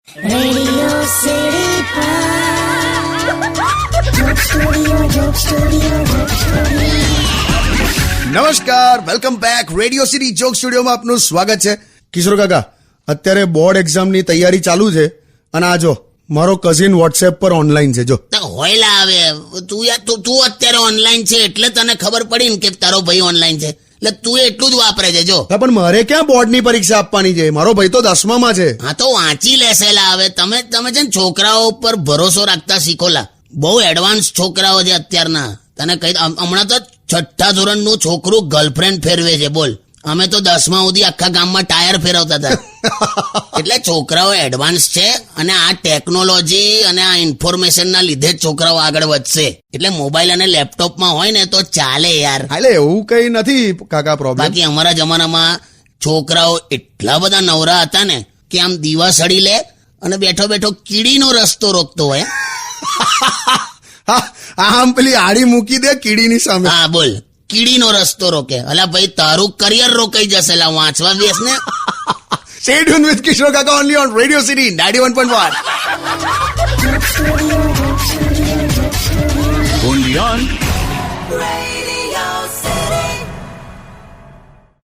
Radio City Joke Studio. નમસ્કાર, welcome back. Radio city joke સ્ટુડિયોમાં આપનું સ્વાગત છે. કિશોર કાકા, અત્યારે બોર્ડ એક્ઝામની તૈયારી ચાલુ છે અને આ જો મારો કઝિન વોટ્સએપ પર ઓનલાઈન છે. જો હોયલા આવે તું અત્યારે ઓનલાઈન છે એટલે તને ખબર પડી ને કે તારો ભાઈ ઓનલાઈન છે, એટલે તું એટલું જ વાપરે છે. જો હા, પણ મારે ક્યાં બોર્ડની પરીક્ષા આપવાની છે? મારો ભાઈ તો 10મામાં છે. હા તો વાંચી લેશેલા. હવે તમે છે ને છોકરાઓ પર ભરોસો રાખતા શીખોલા. બહુ એડવાન્સ છોકરાઓ છે અત્યારના. તને કહી હમણાં તો 6ઠ્ઠા ધોરણનું છોકરું ગર્લફ્રેન્ડ ફેરવે છે. બોલ, અમે તો 10મા સુધી આખા ગામમાં ટાયર ફેરવતા હતા. એટલે છોકરાઓ એડવાન્સ છે અને આ ટેકનોલોજી અને આ ઇન્ફોર્મેશનના લીધે જ છોકરાઓ આગળ વધશે. એટલે મોબાઈલ અને લેપટોપમાં હોય ને તો ચાલે યાર. એટલે એવું કઈ નથી કાકા પ્રોબ્લેમ. બાકી અમારા જમાનામાં છોકરાઓ એટલા બધા નવરા હતા ને કે આમ દીવા સળી લે અને બેઠો બેઠો કીડીનો રસ્તો રોકતો હોય. આમ પેલી આડી મૂકી દે કીડીની સામે. હા બોલ, કીડીનો રસ્તો રોકે. અલા ભાઈ, તારું કરિયર રોકાઈ જશે. વાંચવા બેસ ને. Stay tuned with Kishore Kaka only on Radio City 91.1. Joke Studio.